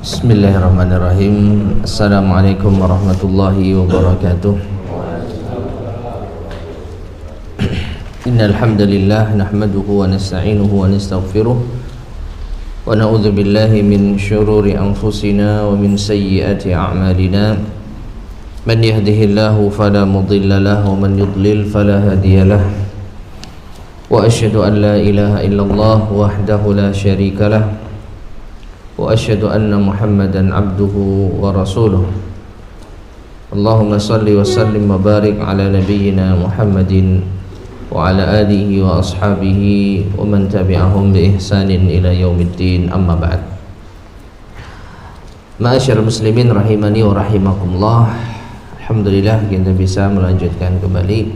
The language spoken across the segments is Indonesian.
Bismillahirrahmanirrahim. Assalamualaikum warahmatullahi wabarakatuh. Innal hamdalillah nahmaduhu wa nasta'inuhu wa nastaghfiruh wa na'udzu billahi min shururi anfusina wa min sayyiati a'malina. Man yahdihillahu fala mudilla lahu wa man yudlil fala hadiyalah. Wa asyhadu an la ilaha illallah wahdahu la syarika lah. Wa asyhadu anna Muhammadan abduhu wa rasuluh. Allahumma salli wa sallim wa barik ala nabiyyina Muhammadin wa ala alihi wa ashabihi wa man tabi'ahum bi ihsanin ila yaumiddin, amma ba'd. Ma'asyiral muslimin rahimani wa rahimakumullah. Alhamdulillah kita bisa melanjutkan kembali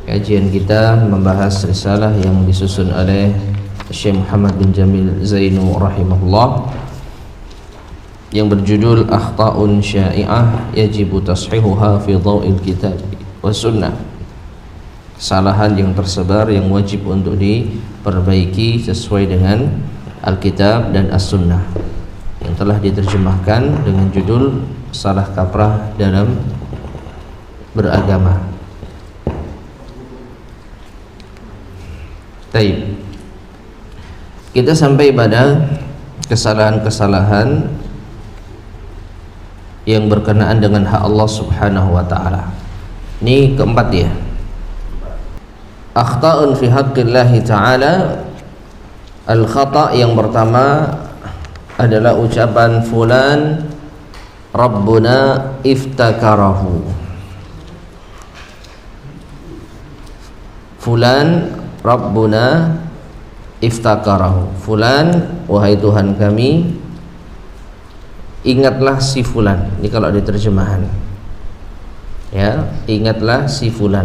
kajian kita membahas risalah yang disusun oleh Syekh Muhammad bin Jamil Zainu rahimahullah yang berjudul Akhta'un Sya'i'ah Yajibu Tashihuha fi Dhaw'il Kitab wa Sunnah. Kesalahan yang tersebar yang wajib untuk diperbaiki sesuai dengan Alkitab dan As-Sunnah, yang telah diterjemahkan dengan judul Salah Kaprah dalam Beragama. Taib. Kita sampai pada kesalahan-kesalahan yang berkenaan dengan hak Allah Subhanahu wa taala. Ini keempat ya. Akhta'un fi haqqillahi ta'ala. Al-khata' yang pertama adalah ucapan fulan Rabbuna iftakarahu. Fulan Rabbuna iftakarahu. Fulan, wahai Tuhan kami, ingatlah si fulan. Ini kalau di terjemahan ya, ingatlah si fulan.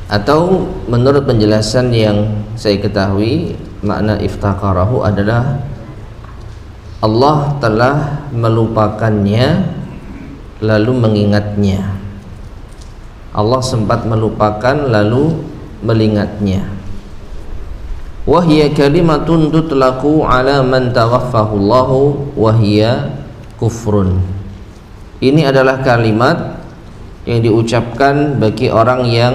Atau menurut penjelasan yang saya ketahui, makna iftakarahu adalah Allah telah melupakannya lalu mengingatnya. Allah sempat melupakan lalu mengingatnya. Wahia kalimatun tutlaqu ala man tawaffahu Allahu wahia kufrun. Ini adalah kalimat yang diucapkan bagi orang yang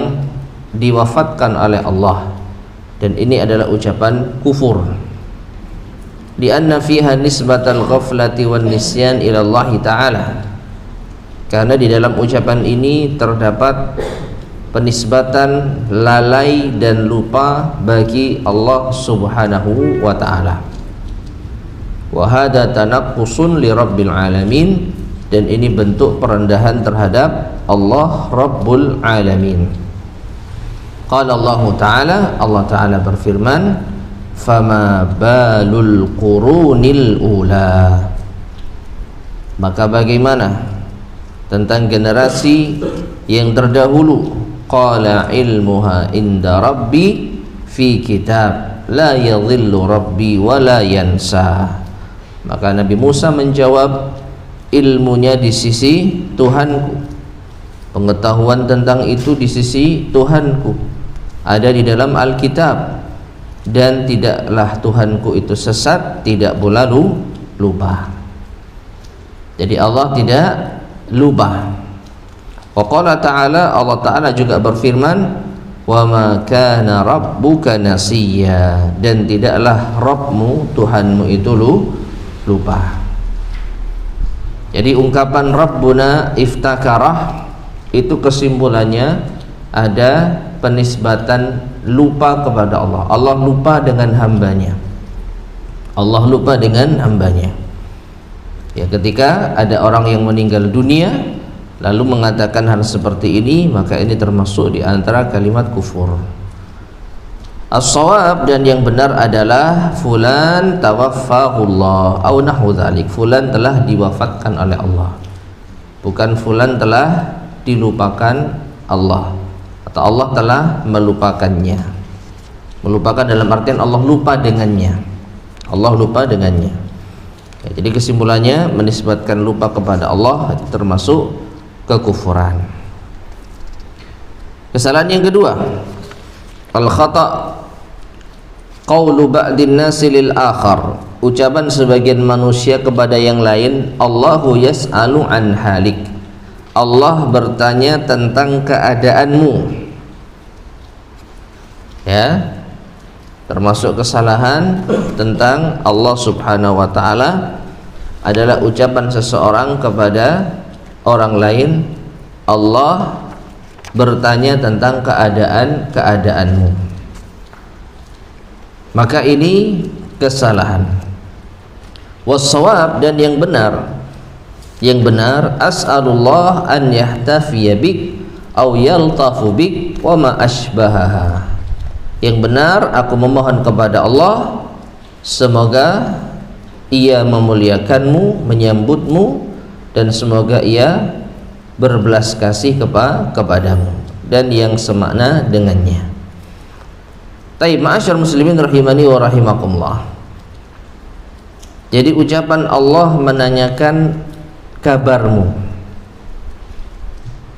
diwafatkan oleh Allah, dan ini adalah ucapan kufur. Di anna fiha nisbatal ghaflati wan nisyan ila Allah taala. Karena di dalam ucapan ini terdapat penisbatan lalai dan lupa bagi Allah Subhanahu wa ta'ala. Wa hadha tanaqqusun li rabbil alamin, dan ini bentuk perendahan terhadap Allah Rabbul Alamin. Qala Allah Ta'ala, Allah Ta'ala berfirman, fama balul qurunil ula. Maka bagaimana tentang generasi yang terdahulu? Qala ilmuha inda rabbi fi kitab la yadhillu rabbi wa la yansa. Maka Nabi Musa menjawab, ilmunya di sisi Tuhanku, pengetahuan tentang itu di sisi Tuhanku, ada di dalam Alkitab, dan tidaklah Tuhanku itu sesat, tidak pula lupa. Jadi Allah tidak lupa. Wa qala ta'ala, Allah Ta'ala juga berfirman, wa ma kana rabbuka nasiya, dan tidaklah Rabbmu, Tuhanmu itu lupa. Jadi ungkapan Rabbuna iftakarah itu kesimpulannya ada penisbatan lupa kepada Allah. Allah lupa dengan hambanya. Allah lupa dengan hambanya. Ya, ketika ada orang yang meninggal dunia lalu mengatakan hal seperti ini, maka ini termasuk di antara kalimat kufur. As-shawab, dan yang benar adalah fulan tawaffahullah au nahu dzalik. Fulan telah diwafatkan oleh Allah, bukan fulan telah dilupakan Allah, atau Allah telah melupakannya. Melupakan dalam artian Allah lupa dengannya. Allah lupa dengannya. Ya, jadi kesimpulannya menisbatkan lupa kepada Allah termasuk kekufuran. Kesalahan yang kedua, al-khata' qaulu ba'din nasi lil akhar, ucapan sebagian manusia kepada yang lain, Allahu yas'alu an halik, Allah bertanya tentang keadaanmu. Ya, termasuk kesalahan tentang Allah Subhanahu wa taala adalah ucapan seseorang kepada orang lain, Allah bertanya tentang keadaanmu. Maka ini kesalahan. Was-shawab, dan yang benar, as'alullah an yahtafiya bik aw yaltafu bik wa ma ashbahaha. Yang benar, aku memohon kepada Allah semoga Ia memuliakanmu, menyambutmu, dan semoga Ia berbelas kasih kepadamu dan yang semakna dengannya. Taib, ma'asyar muslimin rahimani wa rahimakumullah. Jadi ucapan Allah menanyakan kabarmu,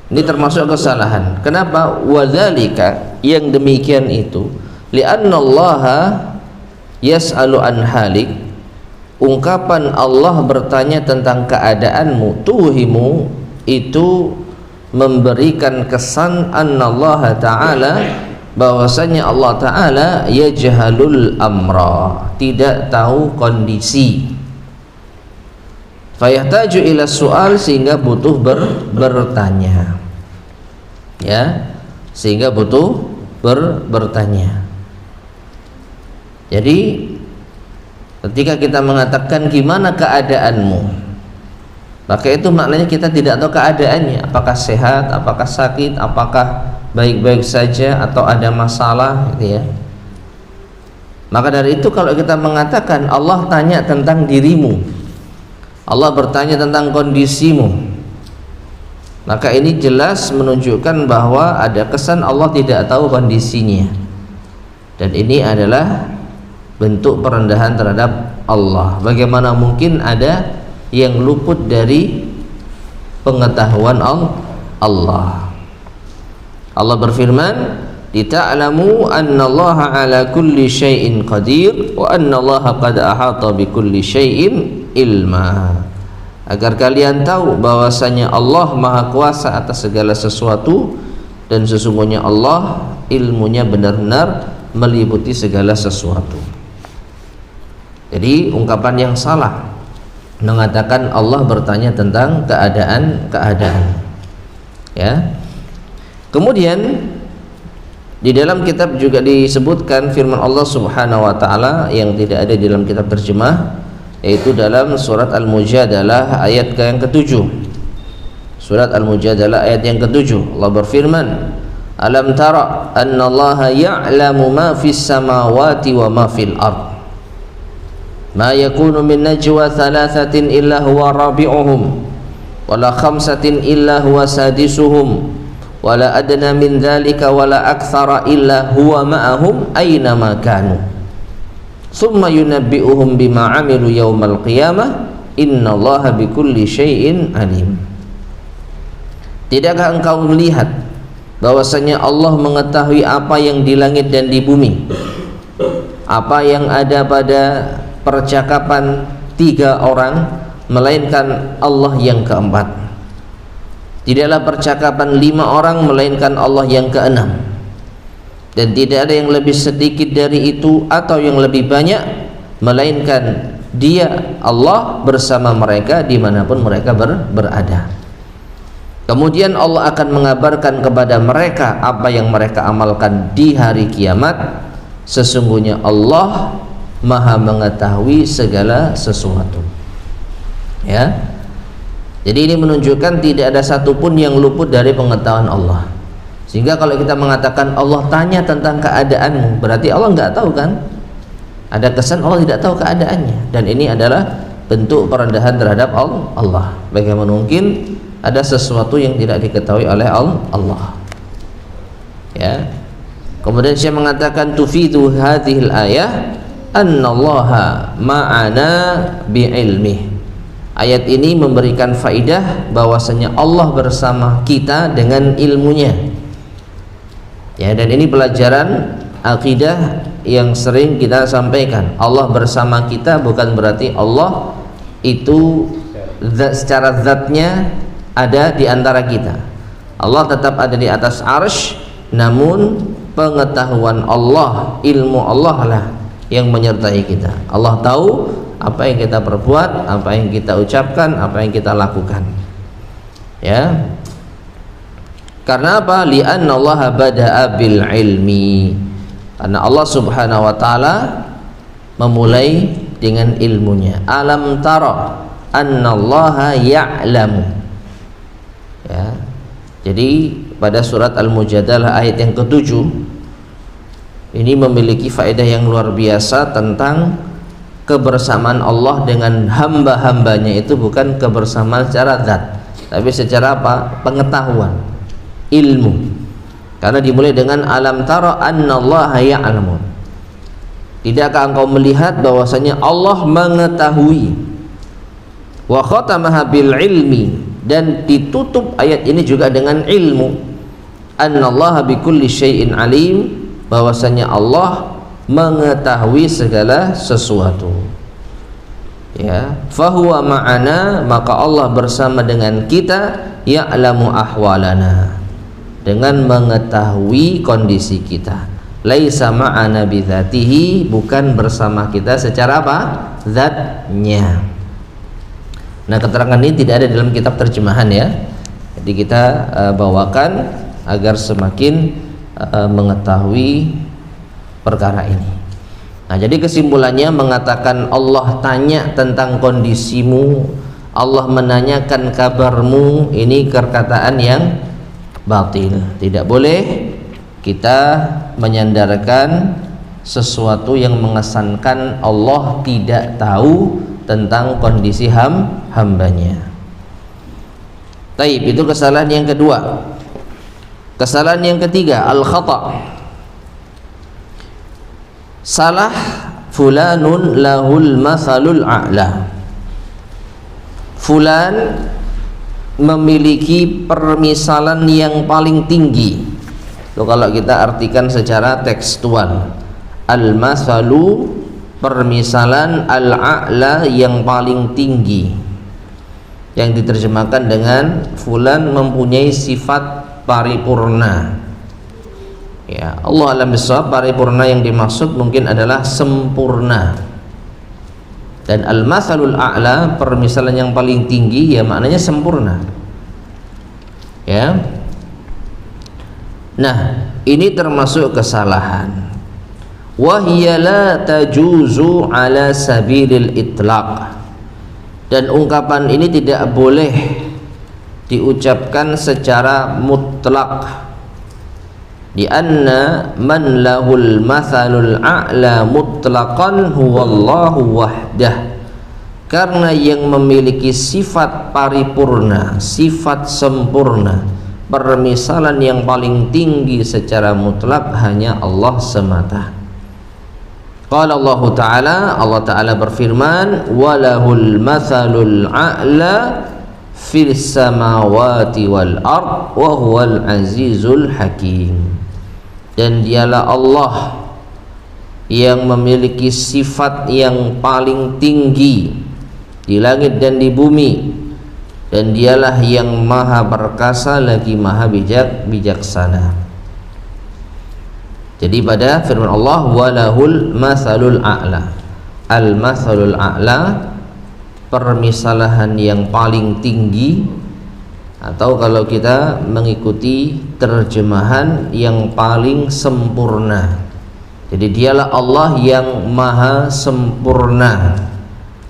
ini termasuk kesalahan. Kenapa? Wadzalika, yang demikian itu, li'anna Allaha yas'alu an halik, ungkapan Allah bertanya tentang keadaanmu, tuhimu, itu memberikan kesan annallaha ta'ala, bahwasanya Allah Ta'ala yajhalul amra, tidak tahu kondisi, fayahtaju ila su'al, sehingga butuh bertanya, ya, sehingga butuh bertanya. Jadi ketika kita mengatakan gimana keadaanmu, maka itu maknanya kita tidak tahu keadaannya, apakah sehat, apakah sakit, apakah baik-baik saja atau ada masalah, gitu ya. Maka dari itu kalau kita mengatakan Allah tanya tentang dirimu, Allah bertanya tentang kondisimu, maka ini jelas menunjukkan bahwa ada kesan Allah tidak tahu kondisinya, dan ini adalah bentuk perendahan terhadap Allah. Bagaimana mungkin ada yang luput dari pengetahuan Allah? Allah berfirman, "Lita'lamu annallaha ala kulli syai'in qadir wa annallaha qad ahata bi kulli syai'in ilma." Agar kalian tahu bahwasanya Allah Maha Kuasa atas segala sesuatu, dan sesungguhnya Allah ilmunya benar-benar meliputi segala sesuatu. Jadi ungkapan yang salah mengatakan Allah bertanya tentang keadaan, ya. Kemudian di dalam kitab juga disebutkan firman Allah Subhanahu wa taala yang tidak ada di dalam kitab terjemah, yaitu dalam surat Al-Mujadalah ayat yang ke-7. Surat Al-Mujadalah ayat yang ke-7, Allah berfirman, "Alam tara annallaha ya'lamu ma fis samawati wa ma fil ard. Ma yakunu min najwa thalathatin illa huwa rabi'uhum wala khamsatin illa huwa sadisuhum wala adna min dzalika wala aktsara illa huwa ma'ahum aina ma kanu summa yunabbi'uhum bima 'amilu yaumal qiyamah innallaha bikulli syai'in alim." Tidakkah engkau melihat bahwasanya Allah mengetahui apa yang di langit dan di bumi, apa yang ada pada percakapan 3 orang, melainkan Allah yang keempat. Tidaklah percakapan 5 orang, melainkan Allah yang keenam. Dan tidak ada yang lebih sedikit dari itu atau yang lebih banyak, melainkan Dia, Allah, bersama mereka dimanapun mereka berada. Kemudian Allah akan mengabarkan kepada mereka apa yang mereka amalkan di hari kiamat. Sesungguhnya Allah Maha mengetahui segala sesuatu, ya. Jadi ini menunjukkan tidak ada satupun yang luput dari pengetahuan Allah. Sehingga kalau kita mengatakan Allah tanya tentang keadaanmu, berarti Allah nggak tahu, kan? Ada kesan Allah tidak tahu keadaannya, dan ini adalah bentuk perendahan terhadap Allah. Bagaimana mungkin ada sesuatu yang tidak diketahui oleh Allah, ya. Kemudian saya mengatakan tufidu hadhil ayah annallaha ma'ana bi'ilmih. Ayat ini memberikan faidah bahwasanya Allah bersama kita dengan ilmunya, ya. Dan ini pelajaran akidah yang sering kita sampaikan, Allah bersama kita bukan berarti Allah itu secara zatnya ada di antara kita. Allah tetap ada di atas arsy, namun pengetahuan Allah, ilmu Allah lah yang menyertai kita. Allah tahu apa yang kita perbuat, apa yang kita ucapkan, apa yang kita lakukan. Ya. Karena apa? Li'anna Allah bada'a bil ilmi. Karena Allah Subhanahu wa taala memulai dengan ilmunya. Alam tara annallaha ya'lamu. Ya. Jadi pada surat Al-Mujadalah ayat yang ke-7 ini memiliki faedah yang luar biasa tentang kebersamaan Allah dengan hamba-hambanya. Itu bukan kebersamaan secara zat, tapi secara apa? Pengetahuan, ilmu. Karena dimulai dengan alam tara annallaha ya'lamu. Tidakkah engkau melihat bahwasanya Allah mengetahui? Wa khatamaha bil ilmi, dan ditutup ayat ini juga dengan ilmu. Annallaha bikulli syai'in alim, bahwasanya Allah mengetahui segala sesuatu. Ya, fahuwa ma'ana, maka Allah bersama dengan kita, ya'lamu ahwalana, dengan mengetahui kondisi kita. Laisa ma'ana bidzatihi, bukan bersama kita secara apa? Zatnya. Nah, keterangan ini tidak ada dalam kitab terjemahan ya. Jadi kita bawakan agar semakin mengetahui perkara ini. Nah, jadi kesimpulannya mengatakan Allah tanya tentang kondisimu, Allah menanyakan kabarmu, ini perkataan yang batil. Tidak boleh kita menyandarkan sesuatu yang mengesankan Allah tidak tahu tentang kondisi hambanya. Taib, itu kesalahan yang kedua. Kesalahan yang ketiga, al-khata'. Salah fulanun lahul mathalul a'la. Fulan memiliki permisalan yang paling tinggi. Itu kalau kita artikan secara tekstual. Al-mathalu, permisalan, al-a'la, yang paling tinggi, yang diterjemahkan dengan fulan mempunyai sifat paripurna. Ya, Allah alam bisawab, paripurna yang dimaksud mungkin adalah sempurna. Dan al-mathalul a'la, permisalan yang paling tinggi, ya maknanya sempurna. Ya. Nah, ini termasuk kesalahan. Wahiya la tajuzu ala sabilil itlaq, dan ungkapan ini tidak boleh diucapkan secara mutlak. Di anna man lahul mathalul a'la mutlaqan huwallahu wahdah, karena yang memiliki sifat paripurna, sifat sempurna, permisalan yang paling tinggi secara mutlak hanya Allah semata. Qala Allah Ta'ala, Allah Ta'ala berfirman, walahul mathalul a'la fil samawati wal ard wa huwal azizul hakim. Dan dialah Allah yang memiliki sifat yang paling tinggi di langit dan di bumi, dan dialah yang maha perkasa lagi maha bijaksana. Jadi pada firman Allah, walahul mathalul a'la, al-mathalul a'la, permisalahan yang paling tinggi, atau kalau kita mengikuti terjemahan yang paling sempurna. Jadi dialah Allah yang maha sempurna,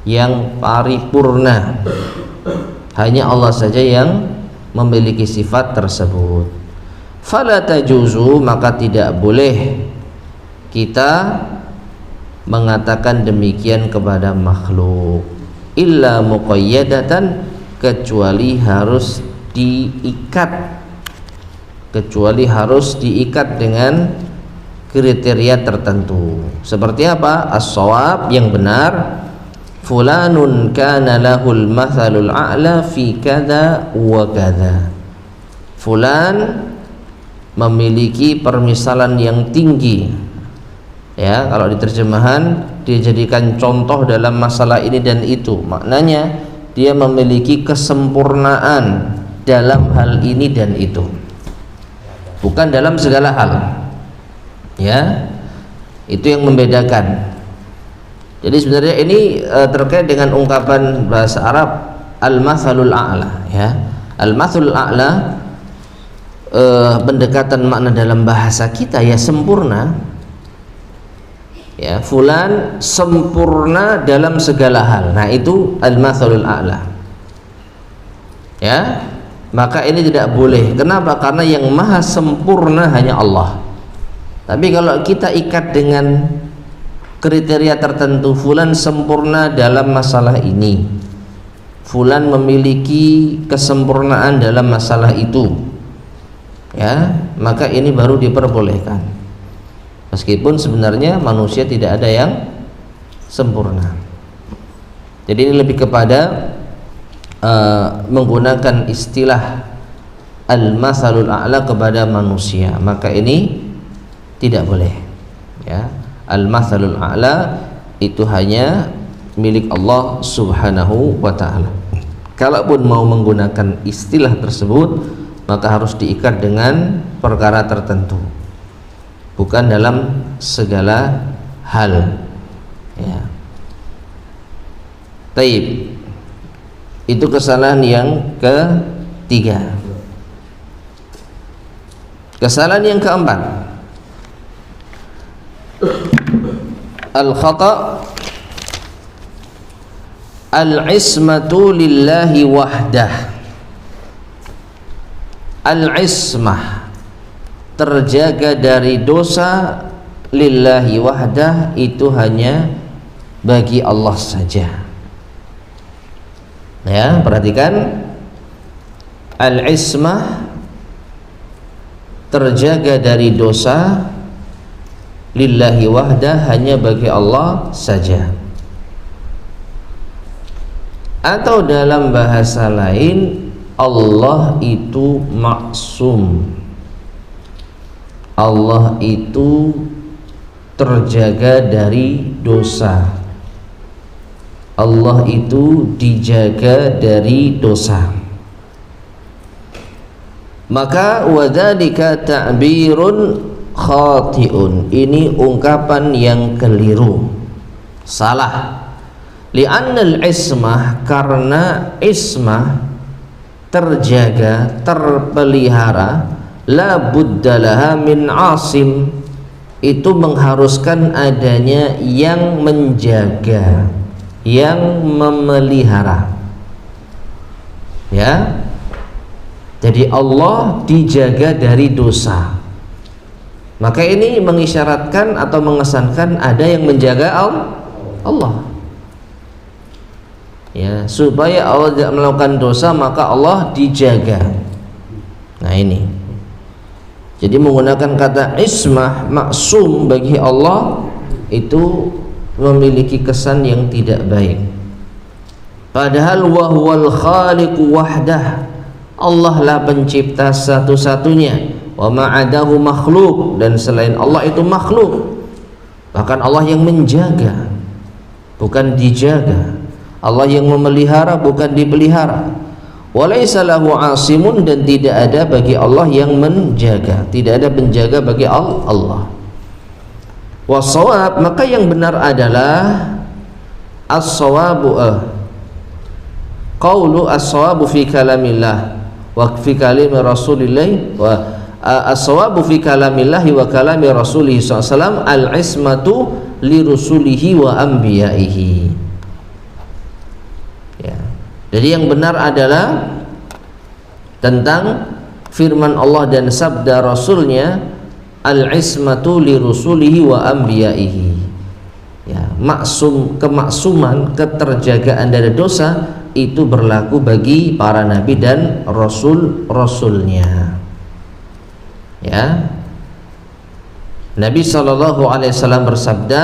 yang paripurna. Hanya Allah saja yang memiliki sifat tersebut. Fala tajuzu, maka tidak boleh kita mengatakan demikian kepada makhluk, illa muqayyadatan, kecuali harus diikat dengan kriteria tertentu. Seperti apa? As-shawab, yang benar, fulanun kana lahul mathalul a'la fi kada wa kada. Fulan memiliki permisalan yang tinggi, Ya, kalau di terjemahan dijadikan contoh dalam masalah ini dan itu, maknanya dia memiliki kesempurnaan dalam hal ini dan itu, bukan dalam segala hal. Ya, itu yang membedakan. Jadi sebenarnya ini terkait dengan ungkapan bahasa Arab al-mathalul a'la, ya. Al-mathalul a'la, pendekatan makna dalam bahasa kita ya sempurna. Ya, fulan sempurna dalam segala hal. Nah, itu al-mathalul a'la. Ya, maka ini tidak boleh. Kenapa? Karena yang maha sempurna hanya Allah. Tapi kalau kita ikat dengan kriteria tertentu, fulan sempurna dalam masalah ini, fulan memiliki kesempurnaan dalam masalah itu, ya, maka ini baru diperbolehkan. Meskipun sebenarnya manusia tidak ada yang sempurna. Jadi ini lebih kepada menggunakan istilah al-mathalul a'la kepada manusia, maka ini tidak boleh. Ya, al-mathalul a'la itu hanya milik Allah Subhanahu wa ta'ala. Kalaupun mau menggunakan istilah tersebut, maka harus diikat dengan perkara tertentu, bukan dalam segala hal. Ya. Taib. Itu kesalahan yang ketiga. Kesalahan yang keempat, al-khata' al-ismatu lillahi wahdah. Al-ismah, terjaga dari dosa, lillahi wahdah, itu hanya bagi Allah saja. Ya, perhatikan, al-ismah, terjaga dari dosa, lillahi wahdah, hanya bagi Allah saja. Atau dalam bahasa lain, Allah itu maksum, Allah itu terjaga dari dosa, Allah itu dijaga dari dosa. Maka wadzalika ta'birun khati'un, ini ungkapan yang keliru, salah. Li'annal ismah, karena ismah, terjaga, terpelihara, la buddalaha min asim, itu mengharuskan adanya yang menjaga, yang memelihara. Ya, jadi Allah dijaga dari dosa, maka ini mengisyaratkan atau mengesankan ada yang menjaga Allah. Ya, supaya Allah tidak melakukan dosa, maka Allah dijaga. Nah, ini jadi menggunakan kata ismah, maksum bagi Allah, itu memiliki kesan yang tidak baik. Padahal wahwal khaliqu wahdah, Allah lah pencipta satu-satunya, wa ma'adahu makhluk, dan selain Allah itu makhluk. Bahkan Allah yang menjaga, bukan dijaga. Allah yang memelihara, bukan dipelihara. Walaysa lahu asimun, dan tidak ada bagi Allah yang menjaga, tidak ada penjaga bagi Allah. Wasawab, maka yang benar adalah as-sawabu, qaulu as-sawabu fi kalamillah wa fi kalami rasulillah, wa as-sawabu fi kalamillah wa kalami rasulih sallallahu alaihi wasallam, al-ismatu li rusulihi wa anbiyaihi. Ya, jadi yang benar adalah tentang firman Allah dan sabda Rasulnya, al-ismatu li rusulihi wa anbiyaihi. Ya, kemaksuman, keterjagaan dari dosa itu berlaku bagi para nabi dan rasul-rasulnya. Ya, Nabi SAW bersabda,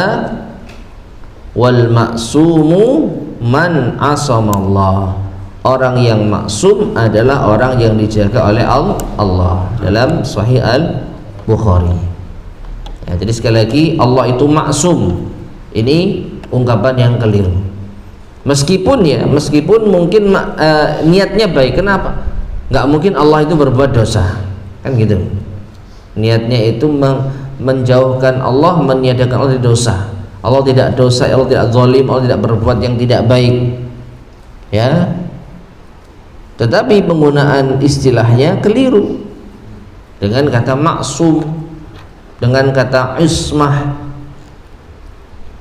wal maksumu man asamallah, orang yang maksum adalah orang yang dijaga oleh Allah, dalam Sahih Al-Bukhari. Ya, jadi sekali lagi Allah itu maksum. Ini ungkapan yang keliru. Meskipun mungkin niatnya baik. Kenapa? Nggak mungkin Allah itu berbuat dosa, kan gitu. Niatnya itu menjauhkan Allah, meniadakan Allah dari dosa. Allah tidak dosa, Allah tidak zalim, Allah tidak berbuat yang tidak baik. Ya. Tetapi penggunaan istilahnya keliru. Dengan kata maksum, dengan kata ismah,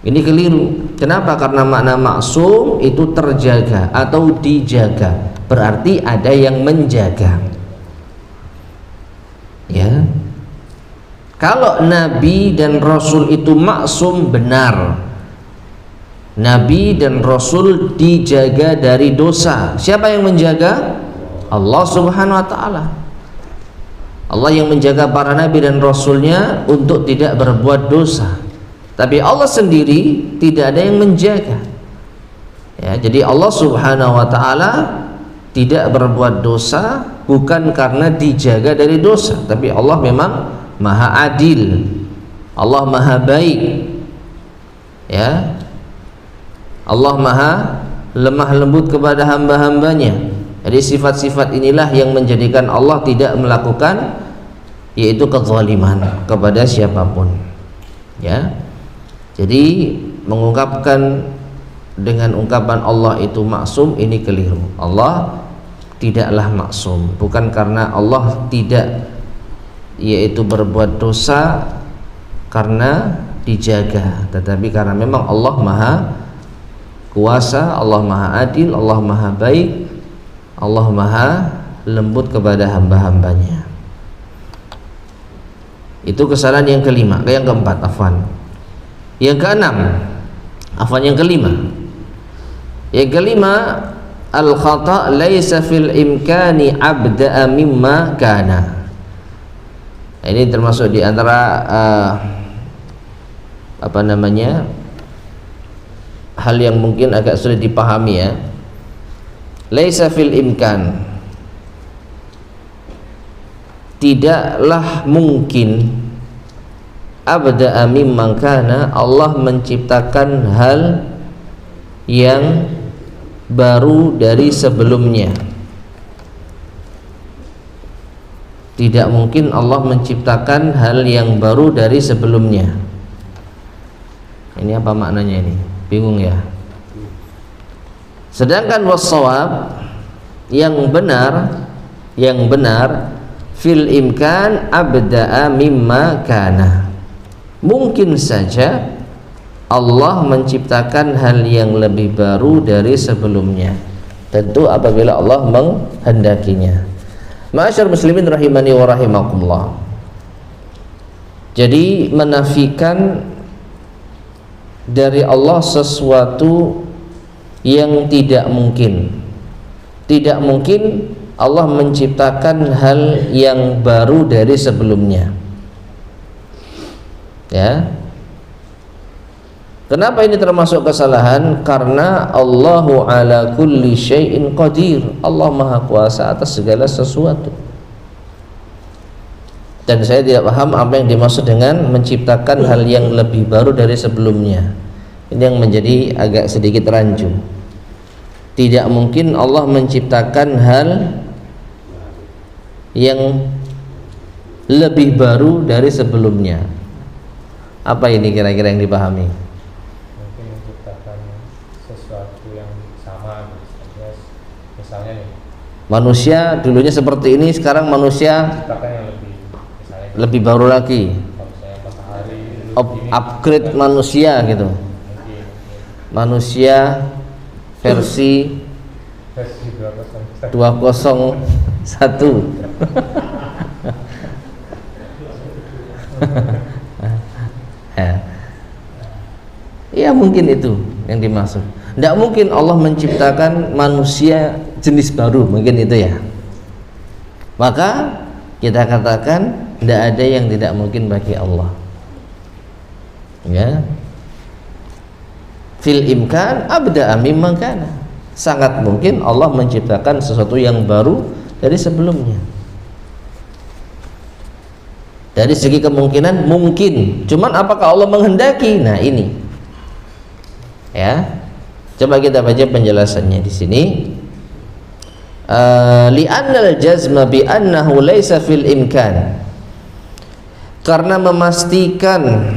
ini keliru. Kenapa? Karena makna maksum itu terjaga atau dijaga, berarti ada yang menjaga. Ya. Kalau Nabi dan Rasul itu maksum, benar. Nabi dan Rasul dijaga dari dosa. Siapa yang menjaga? Allah Subhanahu wa ta'ala. Allah yang menjaga para Nabi dan Rasulnya untuk tidak berbuat dosa. Tapi Allah sendiri tidak ada yang menjaga. Ya, jadi Allah Subhanahu wa ta'ala tidak berbuat dosa bukan karena dijaga dari dosa, tapi Allah memang maha adil, Allah maha baik. Ya, Allah maha lemah lembut kepada hamba-hambanya. Jadi sifat-sifat inilah yang menjadikan Allah tidak melakukan yaitu kezaliman kepada siapapun. Ya, jadi mengungkapkan dengan ungkapan Allah itu maksum, ini keliru. Allah tidaklah maksum, bukan karena Allah tidak yaitu berbuat dosa karena dijaga, tetapi karena memang Allah maha kuasa, Allah maha adil, Allah maha baik, Allah maha lembut kepada hamba-hambanya. Itu kesalahan yang kelima. Yang keempat, afwan. Yang keenam, afwan, yang kelima. Yang kelima, al-khata' laisa fil imkani abda'a mimma kana. Ini termasuk di antara hal yang mungkin agak sulit dipahami, ya. Laisa fil imkan, tidaklah mungkin, abda'a mimma kana, Allah menciptakan hal yang baru dari sebelumnya. Tidak mungkin Allah menciptakan hal yang baru dari sebelumnya. Ini apa maknanya ini? Bingung ya? Sedangkan wassawab, yang benar fil imkan abda'a mimma kana. Mungkin saja Allah menciptakan hal yang lebih baru dari sebelumnya, tentu apabila Allah menghendakinya. Ma'asyar muslimin rahimani wa rahimakumullah. Jadi menafikan dari Allah sesuatu yang tidak mungkin. Tidak mungkin Allah menciptakan hal yang baru dari sebelumnya. Ya. Kenapa ini termasuk kesalahan? Karena Allahu ala kulli syai'in qadir. Allah maha kuasa atas segala sesuatu. Dan saya tidak paham apa yang dimaksud dengan menciptakan hal yang lebih baru dari sebelumnya. Ini yang menjadi agak sedikit rancu. Tidak mungkin Allah menciptakan hal yang lebih baru dari sebelumnya. Apa ini kira-kira yang dipahami? Mungkin menciptakan sesuatu yang sama, misalnya nih, manusia dulunya seperti ini, sekarang manusia menciptakan yang lebih baru lagi, matahari, upgrade manusia gitu. Manusia versi 201. Ya mungkin itu yang dimaksud. Tidak mungkin Allah menciptakan manusia jenis baru, mungkin itu ya. Maka kita katakan tidak ada yang tidak mungkin bagi Allah. Ya. Fil imkan abda'a mimma kana. Sangat mungkin Allah menciptakan sesuatu yang baru dari sebelumnya. Dari segi kemungkinan mungkin, cuman apakah Allah menghendaki? Nah ini, ya. Coba kita baca penjelasannya di sini. Li'annal jazma bi annahu laisa fil imkan. Karena memastikan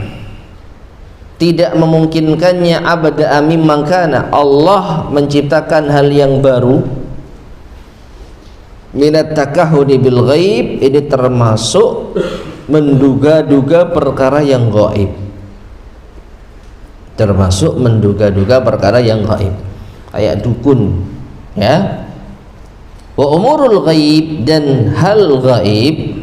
tidak memungkinkannya abada mimman kana, Allah menciptakan hal yang baru. Minat takahudi bil ghaib, ini termasuk menduga-duga perkara yang gaib. Termasuk menduga-duga perkara yang gaib, kayak dukun, ya. Wa umurul ghaib, dan hal gaib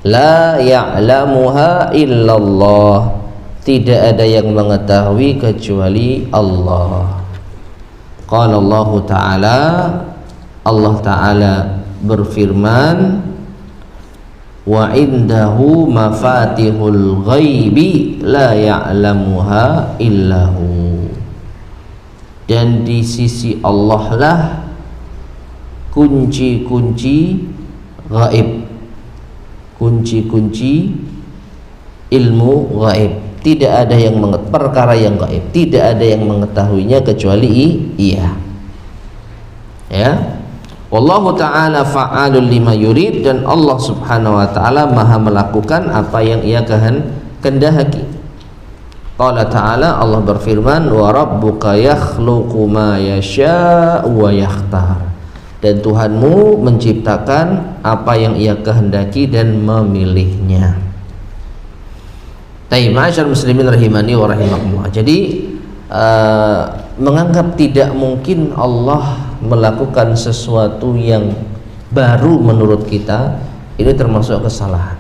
la ya'lamuha illallah, tidak ada yang mengetahui kecuali Allah. Qala Allah Ta'ala, Allah Ta'ala berfirman, wa indahu mafatihul ghaibi la ya'lamuha illahu, dan di sisi Allah lah kunci-kunci gaib, kunci-kunci ilmu gaib. Tidak ada yang perkara yang gaib, tidak ada yang mengetahuinya kecuali Ia. Ya. Wallahu ta'ala fa'alul lima yurid, dan Allah subhanahu wa ta'ala maha melakukan apa yang Ia kehendaki. Qala ta'ala, Allah berfirman, wa rabbuka yakhluqu ma yasha' wa yakhtar, dan Tuhanmu menciptakan apa yang Ia kehendaki dan memilihnya. Taib, ma'asyar muslimin rahimani wa rahimakumullah. Jadi menganggap tidak mungkin Allah melakukan sesuatu yang baru menurut kita, ini termasuk kesalahan,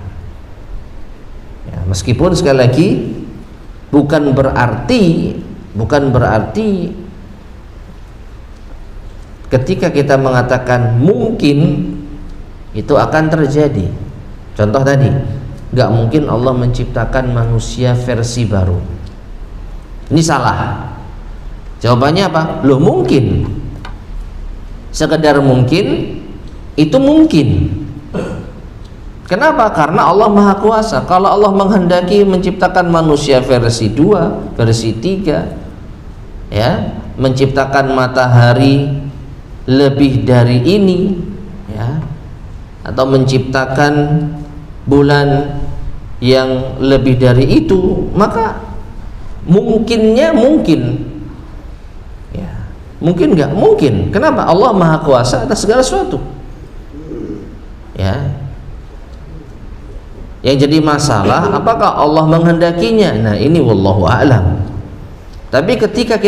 ya, meskipun sekali lagi bukan berarti ketika kita mengatakan mungkin itu akan terjadi. Contoh tadi, nggak mungkin Allah menciptakan manusia versi baru, ini salah. Jawabannya apa? Loh, mungkin, sekedar mungkin itu mungkin. Kenapa? Karena Allah Maha Kuasa. Kalau Allah menghendaki menciptakan manusia versi 2, versi 3, ya, menciptakan matahari lebih dari ini, ya, atau menciptakan bulan yang lebih dari itu, maka mungkinnya mungkin. Mungkin nggak? Mungkin. Kenapa? Allah Maha Kuasa atas segala sesuatu. Ya. Yang jadi masalah apakah Allah menghendakinya? Nah, ini wallahu a'lam. Tapi ketika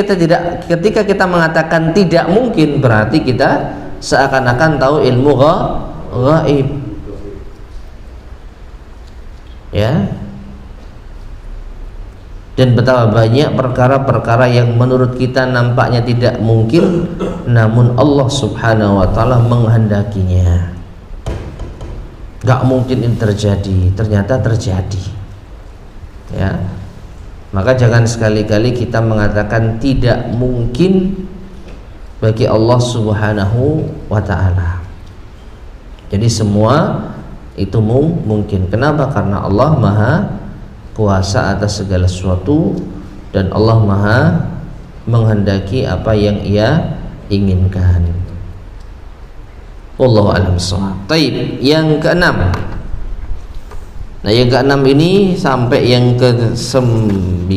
kita mengatakan tidak mungkin, berarti kita seakan-akan tahu ilmu gaib. Ya. Dan betapa banyak perkara-perkara yang menurut kita nampaknya tidak mungkin, namun Allah subhanahu wa ta'ala menghendakinya. Gak mungkin ini terjadi, ternyata terjadi, ya. Maka jangan sekali-kali kita mengatakan tidak mungkin bagi Allah subhanahu wa ta'ala. Jadi semua itu mungkin. Kenapa? Karena Allah Maha Kuasa atas segala sesuatu, dan Allah Maha menghendaki apa yang Ia inginkan. Wallahu a'lam bishawab. Taib, yang keenam. Nah, yang keenam ini sampai yang ke-9,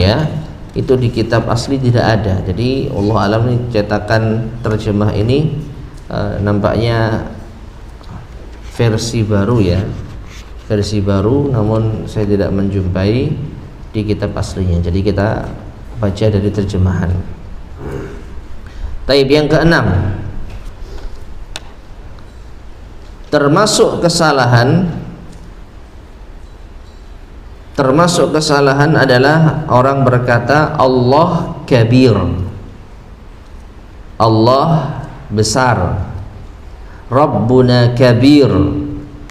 ya, itu di kitab asli tidak ada. Jadi Allah alam ini cetakan terjemah ini nampaknya versi baru, ya. Versi baru, namun saya tidak menjumpai di kitab aslinya. Jadi kita baca dari terjemahan. Taib, yang keenam, termasuk kesalahan adalah orang berkata Allah kabir, Allah besar, Rabbuna kabir,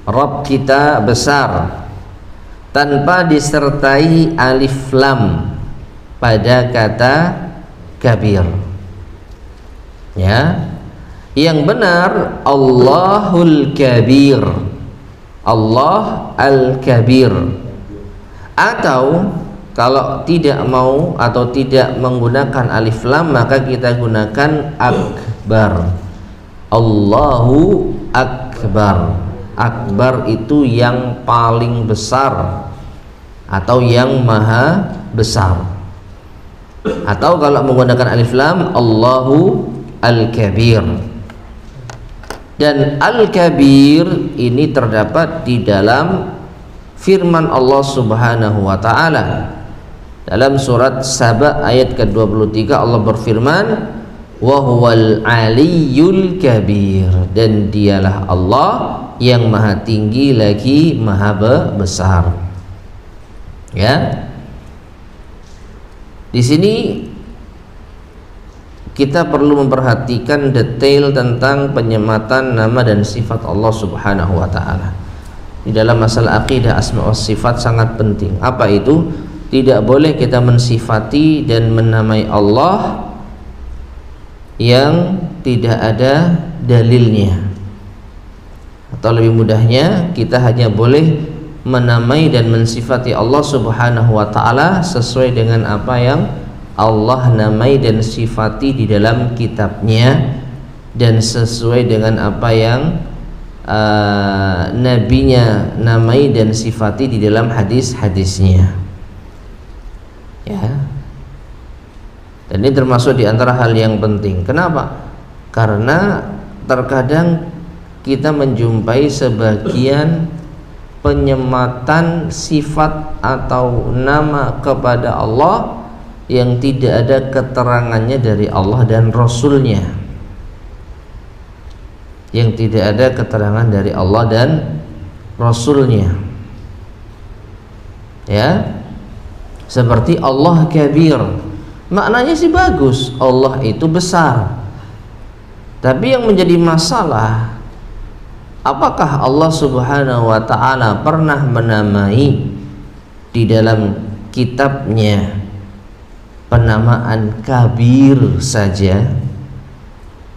Rabb kita besar, tanpa disertai alif lam pada kata kabir. Ya, yang benar Allahul kabir, Allah Al-Kabir. Atau kalau tidak mau atau tidak menggunakan alif lam, maka kita gunakan akbar. Allahu Akbar. Akbar itu yang paling besar atau yang maha besar. Atau kalau menggunakan alif lam, Allahu Al-Kabir. Dan Al-Kabir ini terdapat di dalam firman Allah Subhanahu wa taala. Dalam surat Saba ayat ke-23 Allah berfirman, wa huwal aliyyul kabir, dan dialah Allah yang maha tinggi lagi maha besar. Ya. Di sini kita perlu memperhatikan detail tentang penyematan nama dan sifat Allah Subhanahu wa taala. Di dalam masalah akidah asma wa sifat sangat penting. Apa itu? Tidak boleh kita mensifati dan menamai Allah yang tidak ada dalilnya. Atau lebih mudahnya, kita hanya boleh menamai dan mensifati Allah Subhanahu wa taala sesuai dengan apa yang Allah namai dan sifati di dalam kitabnya, dan sesuai dengan apa yang nabinya namai dan sifati di dalam hadis-hadisnya. Ya. Dan ini termasuk di antara hal yang penting. Kenapa? Karena terkadang kita menjumpai sebagian penyematan sifat atau nama kepada Allah yang tidak ada keterangannya dari Allah dan Rasulnya, yang tidak ada keterangan dari Allah dan Rasulnya. Ya, seperti Allah Kabir, maknanya sih bagus, Allah itu besar. Tapi yang menjadi masalah, apakah Allah Subhanahu wa ta'ala pernah menamai di dalam kitabnya penamaan Kabir saja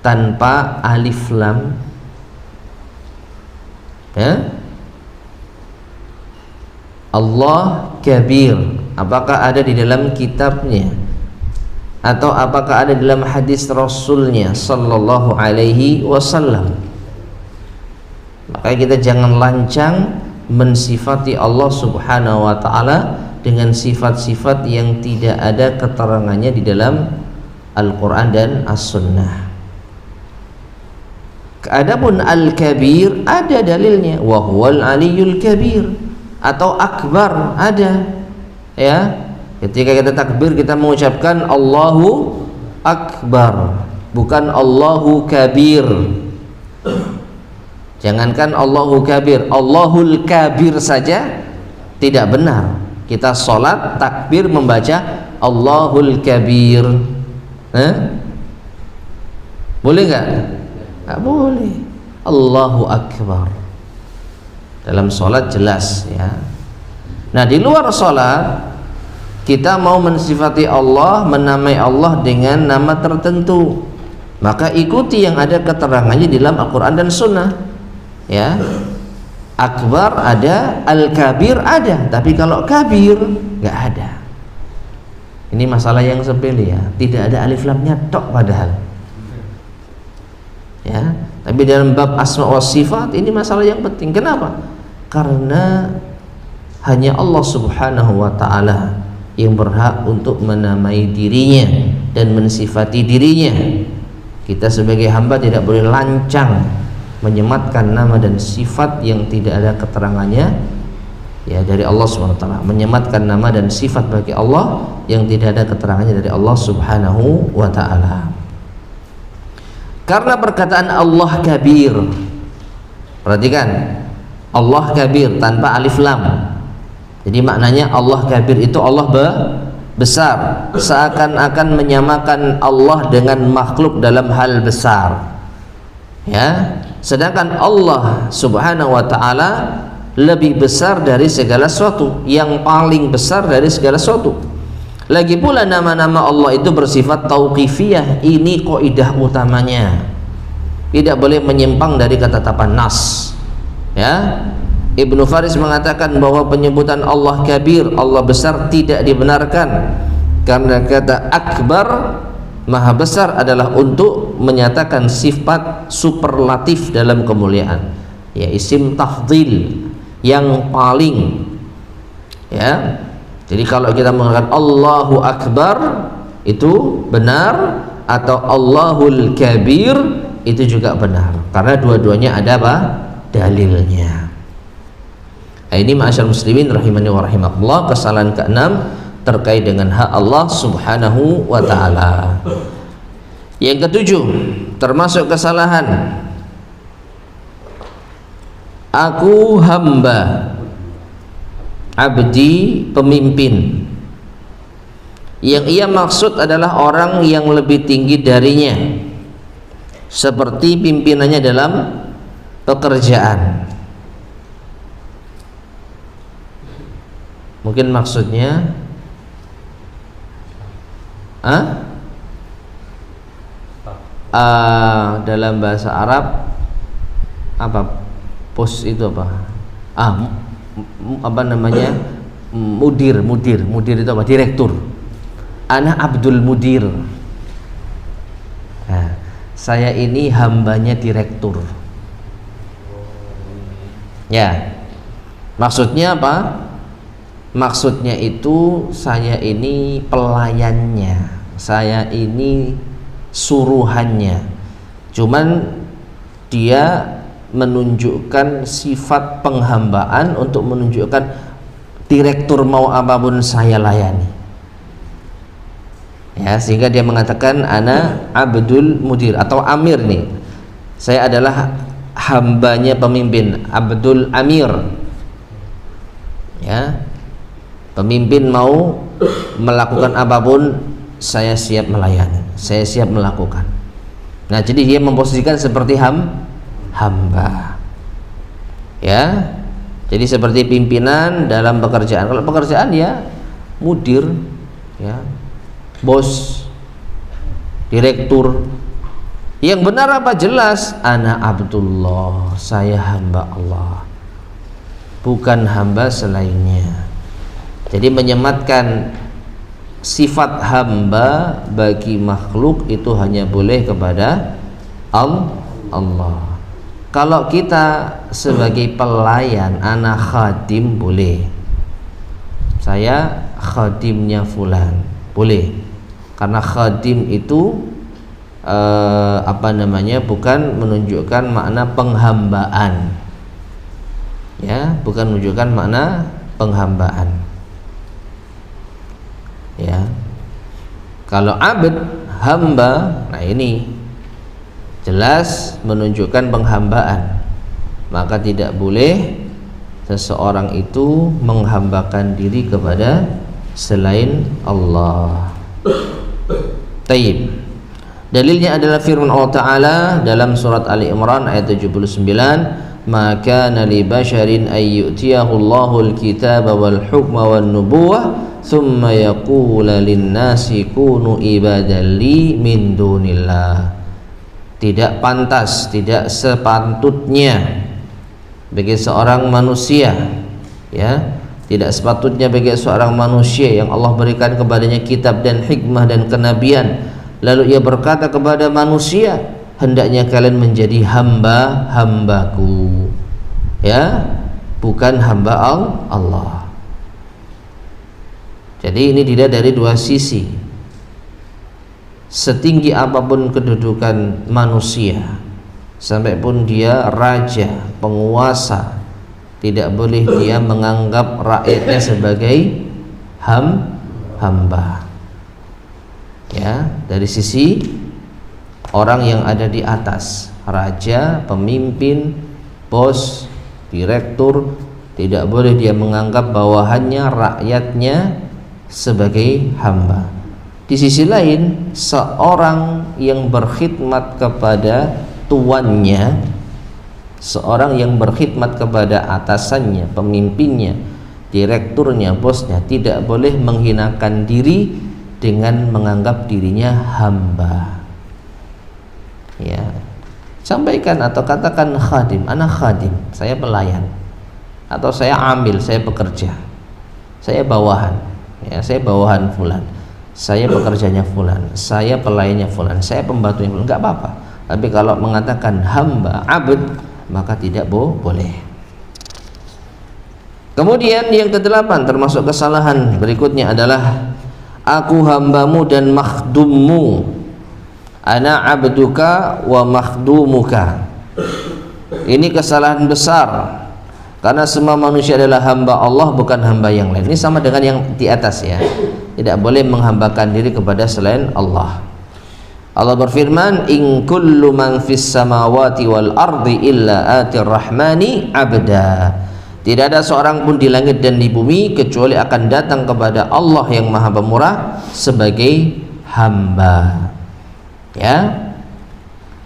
tanpa alif lam? Ya? Allah Kabir, apakah ada di dalam kitabnya atau apakah ada dalam hadis Rasulnya sallallahu alaihi wasallam? Maka kita jangan lancang mensifati Allah Subhanahu wa ta'ala dengan sifat-sifat yang tidak ada keterangannya di dalam Al-Quran dan As-Sunnah. Adapun Al-Kabir ada dalilnya, wa huwal aliyyul kabir, atau akbar ada. Ya, ketika kita takbir kita mengucapkan Allahu Akbar, bukan Allahu Kabir. Jangankan Allahu Kabir, Allahul Kabir saja tidak benar. Kita sholat takbir membaca Allahul Kabir, boleh nggak? Nggak boleh. Allahu Akbar dalam sholat jelas, ya. Nah, di luar sholat kita mau mensifati Allah, menamai Allah dengan nama tertentu, maka ikuti yang ada keterangannya di dalam Al-Quran dan Sunnah. Ya, Akbar ada, Al-Kabir ada, tapi kalau Kabir nggak ada. Ini masalah yang sepele, ya, tidak ada alif lamnya tok padahal. Ya, tapi dalam bab asma wa sifat ini masalah yang penting. Kenapa? Karena hanya Allah Subhanahu wa ta'ala yang berhak untuk menamai dirinya dan mensifati dirinya. Kita sebagai hamba tidak boleh lancang menyematkan nama dan sifat yang tidak ada keterangannya, ya, dari Allah Subhanahu wa ta'ala. Menyematkan nama dan sifat bagi Allah yang tidak ada keterangannya dari Allah Subhanahu wa ta'ala. Karena perkataan Allah Kabir, perhatikan, Allah Kabir tanpa alif lam. Jadi maknanya Allah Kabir itu Allah besar, seakan-akan menyamakan Allah dengan makhluk dalam hal besar. Ya, sedangkan Allah Subhanahu wa ta'ala lebih besar dari segala sesuatu, yang paling besar dari segala sesuatu. Lagi pula nama-nama Allah itu bersifat tauqifiyah. Ini kaidah utamanya, tidak boleh menyimpang dari ketetapan nas. Ya, Ibnu Faris mengatakan bahwa penyebutan Allah kabir, Allah besar, tidak dibenarkan karena kata akbar, maha besar, adalah untuk menyatakan sifat superlatif dalam kemuliaan, ya, isim tafdhil, yang paling, ya. Jadi kalau kita mengatakan Allahu akbar itu benar, atau Allahul kabir itu juga benar, karena dua-duanya ada apa? Dalilnya. Nah, ini ma'asyar muslimin rahimani wa rahimakumullah, kesalahan keenam terkait dengan hak Allah subhanahu wa ta'ala. Yang ketujuh, termasuk kesalahan, aku hamba, abdi pemimpin. Yang ia maksud adalah orang yang lebih tinggi darinya, seperti pimpinannya dalam pekerjaan. Mungkin maksudnya dalam bahasa Arab apa, pos itu apa? Apa namanya? Mudir itu apa? Direktur. Ana Abdul Mudir. Nah, saya ini hambanya direktur. Ya. Maksudnya apa? Maksudnya itu saya ini pelayannya, saya ini suruhannya. Cuman dia menunjukkan sifat penghambaan untuk menunjukkan direktur mau apapun saya layani, ya, sehingga dia mengatakan ana Abdul Mudir atau Amir nih, saya adalah hambanya pemimpin, Abdul Amir, ya. Pemimpin mau melakukan apapun, saya siap melayani, saya siap melakukan. Nah, jadi dia memposisikan seperti hamba, ya. Jadi seperti pimpinan dalam pekerjaan. Kalau pekerjaan ya mudir, ya, bos, direktur. Yang benar apa? Jelas, ana Abdullah, saya hamba Allah, bukan hamba selainnya. Jadi menyematkan sifat hamba bagi makhluk itu hanya boleh kepada Allah. Kalau kita sebagai pelayan, ana khadim, boleh. Saya khadimnya fulan, boleh. Karena khadim itu bukan menunjukkan makna penghambaan, ya, bukan menunjukkan makna penghambaan. Ya, kalau abd, hamba, nah ini jelas menunjukkan penghambaan, maka tidak boleh seseorang itu menghambakan diri kepada selain Allah. Taib. Dalilnya adalah firman Allah Ta'ala dalam surat Ali Imran ayat 79, maka li basharin ay yu'tiyahu Allahul kitaba wal hukma wan nubuwah thumma yaqula lin-nasi kunu ibadan li min dunillah. Tidak pantas, tidak sepatutnya bagi seorang manusia, ya, tidak sepatutnya bagi seorang manusia yang Allah berikan kepadanya kitab dan hikmah dan kenabian, lalu ia berkata kepada manusia, hendaknya kalian menjadi hamba-hambaku, ya, bukan hamba Allah. Jadi ini tidak dari dua sisi. Setinggi apapun kedudukan manusia, sampai pun dia raja, penguasa, tidak boleh dia menganggap rakyatnya sebagai hamba. Ya, dari sisi orang yang ada di atas, raja, pemimpin, bos, direktur, tidak boleh dia menganggap bawahannya, rakyatnya sebagai hamba. Di sisi lain, seorang yang berkhidmat kepada tuannya, seorang yang berkhidmat kepada atasannya, pemimpinnya, direkturnya, bosnya, tidak boleh menghinakan diri dengan menganggap dirinya hamba. Ya, sampaikan atau katakan khadim, anak khadim, saya pelayan. atau saya amil, saya pekerja, saya bawahan, ya, saya bawahan fulan, saya pekerjanya fulan, saya pelayannya fulan, saya pembantunya fulan, nggak apa-apa. Tapi kalau mengatakan hamba, abd, maka tidak boleh. Kemudian yang kedelapan termasuk kesalahan berikutnya adalah aku hambamu dan makhdummu, ana abduka wa makhdumuka. Ini kesalahan besar, karena semua manusia adalah hamba Allah, bukan hamba yang lain. Ini sama dengan yang di atas ya, tidak boleh menghambakan diri kepada selain Allah. Allah berfirman, in kullu man fis samawati wal ardi illa atir rahmani abda. Tidak ada seorang pun di langit dan di bumi kecuali akan datang kepada Allah yang Maha Pemurah sebagai hamba. Ya,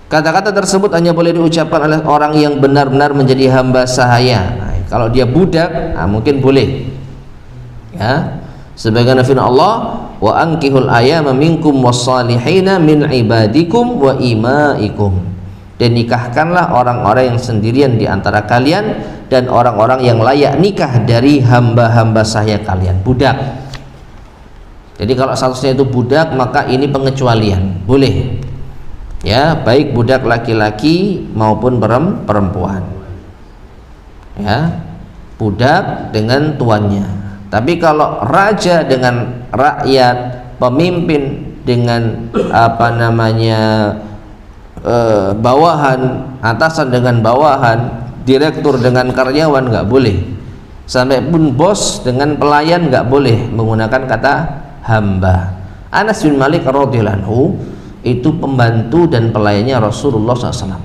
kata-kata tersebut hanya boleh diucapkan oleh orang yang benar-benar menjadi hamba sahaya. Nah, kalau dia budak, mungkin boleh. Ya, sebagaimana firman Allah, wa ankihul ayama minkum wassalihina min ibadikum wa imaikum. Dan nikahkanlah orang-orang yang sendirian di antara kalian dan orang-orang yang layak nikah dari hamba-hamba sahaya kalian, budak. Jadi kalau statusnya itu budak, maka ini pengecualian, boleh. Ya, baik budak laki-laki maupun perempuan. Ya, budak dengan tuannya. Tapi kalau raja dengan rakyat, pemimpin dengan bawahan, atasan dengan bawahan, direktur dengan karyawan, nggak boleh. Sampai pun bos dengan pelayan nggak boleh menggunakan kata hamba. Anas bin Malik radhiyallahu anhu itu pembantu dan pelayannya Rasulullah SAW,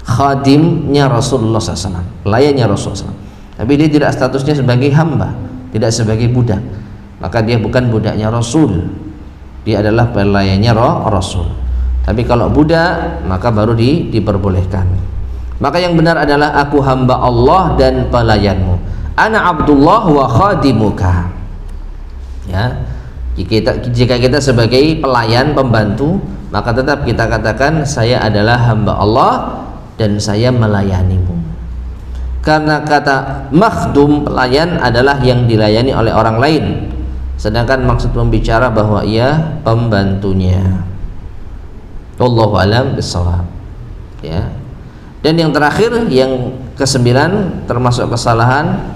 khadimnya Rasulullah SAW, pelayannya Rasulullah SAW. Tapi dia tidak statusnya sebagai hamba, tidak sebagai budak, maka dia bukan budaknya Rasul, dia adalah pelayannya Rasul. Tapi kalau budak, maka baru diperbolehkan. Maka yang benar adalah aku hamba Allah dan pelayanmu, ana abdullah wa khadimuka. Ya, jika kita sebagai pelayan, pembantu, maka tetap kita katakan saya adalah hamba Allah dan saya melayanimu. Karena kata makhdum, pelayan, adalah yang dilayani oleh orang lain, sedangkan maksud pembicara bahwa ia pembantunya. Wallahu a'lam bishawab. Ya. Dan yang terakhir, yang kesembilan termasuk kesalahan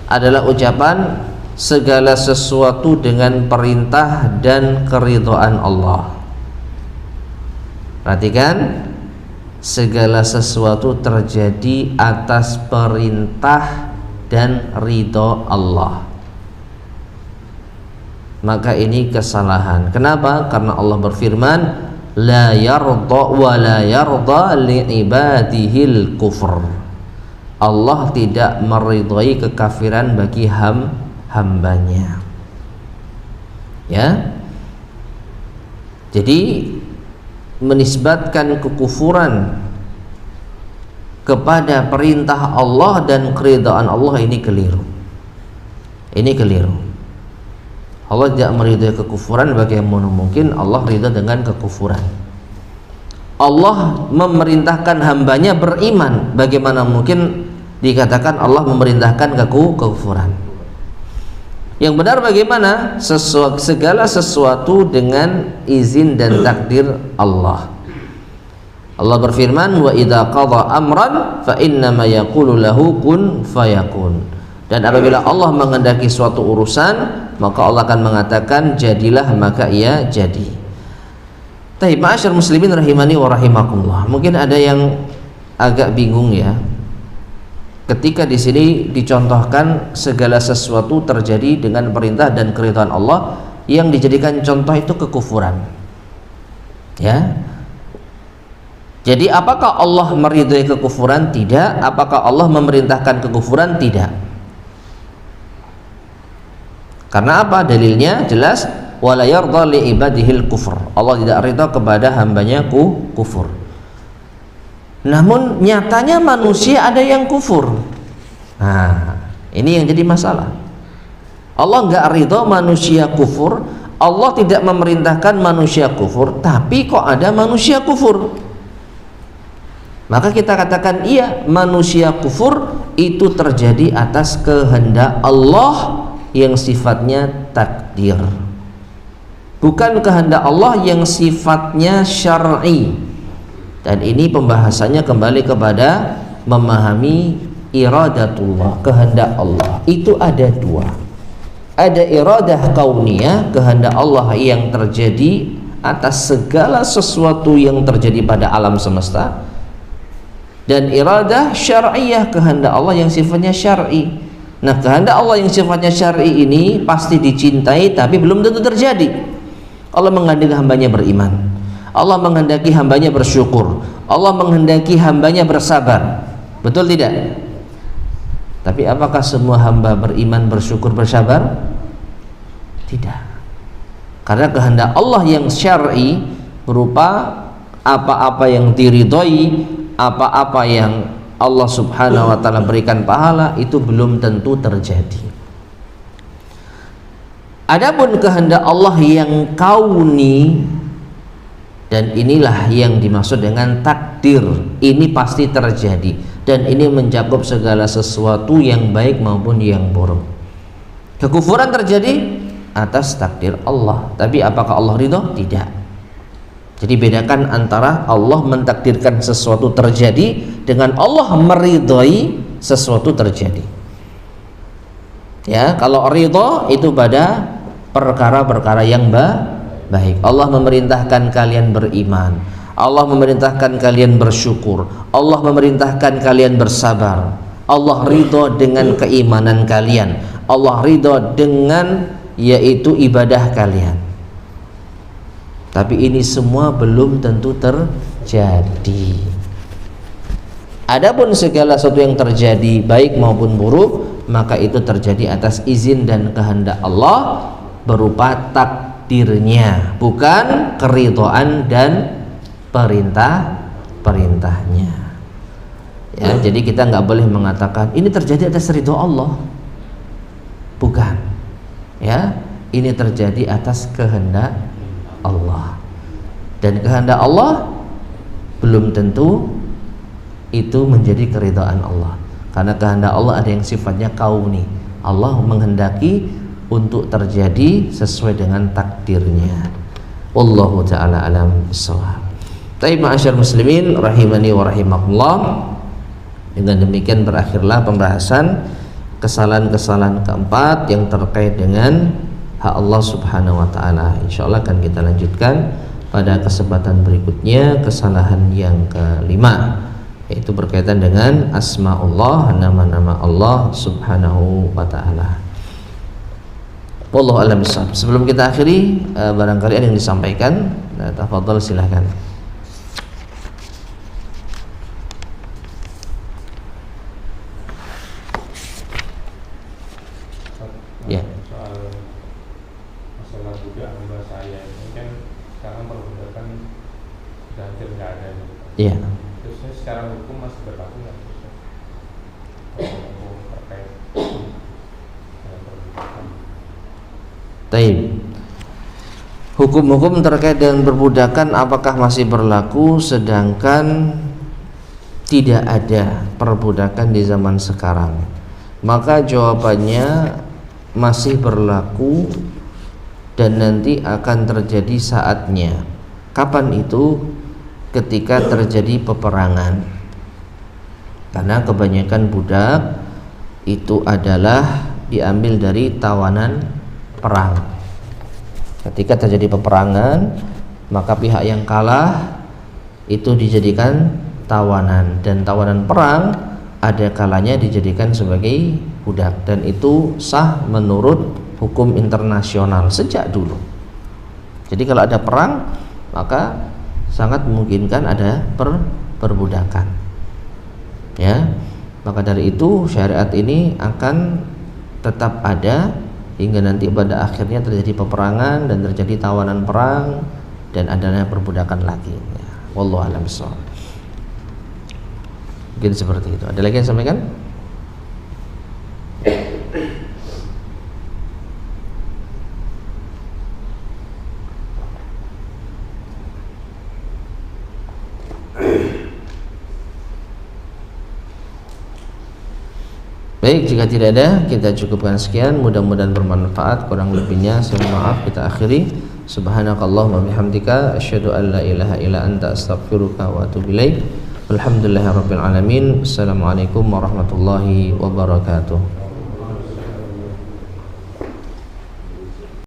adalah ucapan segala sesuatu dengan perintah dan keridhaan Allah. Perhatikan, segala sesuatu terjadi atas perintah dan ridho Allah. Maka ini kesalahan. Kenapa? Karena Allah berfirman, la yarda wa la yarda li ibadihil kufr. Allah tidak meridhai kekafiran bagi hambanya. Ya. Jadi menisbatkan kekufuran kepada perintah Allah dan keridhaan Allah ini keliru. Ini keliru. Allah tidak meridai kekufuran, bagaimana mungkin Allah ridha dengan kekufuran? Allah memerintahkan hambanya beriman, bagaimana mungkin dikatakan Allah memerintahkan kekufuran? Yang benar bagaimana? Segala sesuatu dengan izin dan takdir Allah. Allah berfirman, wa idza qadha amran fa innama yaqulu lahu kun fayakun. Dan apabila Allah menghendaki suatu urusan, maka Allah akan mengatakan jadilah, maka ia jadi. Tapi ma'asyar muslimin rahimani wa rahimakumullah, mungkin ada yang agak bingung ya, ketika di sini dicontohkan segala sesuatu terjadi dengan perintah dan keridhaan Allah, yang dijadikan contoh itu kekufuran. Ya. Jadi apakah Allah meridhai kekufuran? Tidak. Apakah Allah memerintahkan kekufuran? Tidak. Karena apa? Dalilnya jelas, wala yarda li ibadihil kufur. Allah tidak ridha kepada hambanya kufur. Namun nyatanya manusia ada yang kufur. Nah, ini yang jadi masalah. Allah nggak ridha manusia kufur, Allah tidak memerintahkan manusia kufur, tapi kok ada manusia kufur. Maka kita katakan iya, manusia kufur itu terjadi atas kehendak Allah yang sifatnya takdir, bukan kehendak Allah yang sifatnya syar'i. Dan ini pembahasannya kembali kepada memahami iradatullah, kehendak Allah. Itu ada dua. Ada iradah kauniyah, kehendak Allah yang terjadi atas segala sesuatu yang terjadi pada alam semesta, dan iradah syar'iyah, kehendak Allah yang sifatnya syar'i. Nah, kehendak Allah yang sifatnya syar'i ini pasti dicintai tapi belum tentu terjadi. Allah menghendaki hambanya beriman, Allah menghendaki hambanya bersyukur, Allah menghendaki hambanya bersabar. Betul tidak? Tapi apakah semua hamba beriman, bersyukur, bersabar? Tidak. Karena kehendak Allah yang syar'i berupa apa-apa yang diridhoi, apa-apa yang Allah subhanahu wa ta'ala berikan pahala, itu belum tentu terjadi. Adapun kehendak Allah yang kauni, dan inilah yang dimaksud dengan takdir, ini pasti terjadi, dan ini mencakup segala sesuatu yang baik maupun yang buruk. Kekufuran terjadi atas takdir Allah, tapi apakah Allah ridho? Tidak. Jadi bedakan antara Allah mentakdirkan sesuatu terjadi dengan Allah meridhoi sesuatu terjadi. Ya, kalau ridho itu pada perkara-perkara yang baik. Allah memerintahkan kalian beriman, Allah memerintahkan kalian bersyukur, Allah memerintahkan kalian bersabar. Allah ridho dengan keimanan kalian, Allah ridho dengan yaitu ibadah kalian. Tapi ini semua belum tentu terjadi. Adapun segala sesuatu yang terjadi baik maupun buruk, maka itu terjadi atas izin dan kehendak Allah berupa takdirnya, bukan keridhaan dan perintahnya. Ya, jadi kita nggak boleh mengatakan ini terjadi atas ridho Allah. Bukan. Ya, ini terjadi atas kehendak Allah, dan kehendak Allah belum tentu itu menjadi keridhaan Allah, karena kehendak Allah ada yang sifatnya kauni. Allah menghendaki untuk terjadi sesuai dengan takdirnya. Wallahu ta'ala alam bissawab. Baik, ma'asyar muslimin rahimani wa rahimakumullah. Dengan demikian berakhirlah pembahasan kesalahan-kesalahan keempat yang terkait dengan hak Allah subhanahu wa ta'ala. InsyaAllah akan kita lanjutkan pada kesempatan berikutnya kesalahan yang kelima, yaitu berkaitan dengan asma'ullah, nama-nama Allah subhanahu wa ta'ala. Wallahu a'lam bishawab. Sebelum kita akhiri, barangkali ada yang disampaikan, tafadhal silahkan. Ya. Iya. Terusnya secara hukum masih berlaku nggak? Terkait dengan perbudakan. Taib. Hukum-hukum terkait dengan perbudakan apakah masih berlaku, sedangkan tidak ada perbudakan di zaman sekarang? Maka jawabannya masih berlaku dan nanti akan terjadi saatnya. Kapan itu? Ketika terjadi peperangan, karena kebanyakan budak itu adalah diambil dari tawanan perang. Ketika terjadi peperangan, maka pihak yang kalah itu dijadikan tawanan, dan tawanan perang ada kalanya dijadikan sebagai budak, dan itu sah menurut hukum internasional sejak dulu. Jadi kalau ada perang, maka sangat memungkinkan ada perbudakan. Ya, maka dari itu syariat ini akan tetap ada hingga nanti pada akhirnya terjadi peperangan dan terjadi tawanan perang dan adanya perbudakan lagi. Ya, wallahu a'lam bishawab. Mungkin seperti itu. Ada lagi yang sampaikan? Baik, jika tidak ada, kita cukupkan sekian. Mudah-mudahan bermanfaat. Kurang lebihnya saya mohon maaf. Kita akhiri. Subhanakallahumma bihamdika asyhadu an la ilaha illa anta astaghfiruka wa atubu ilaik. Alhamdulillahirabbil alamin. Assalamualaikum warahmatullahi wabarakatuh.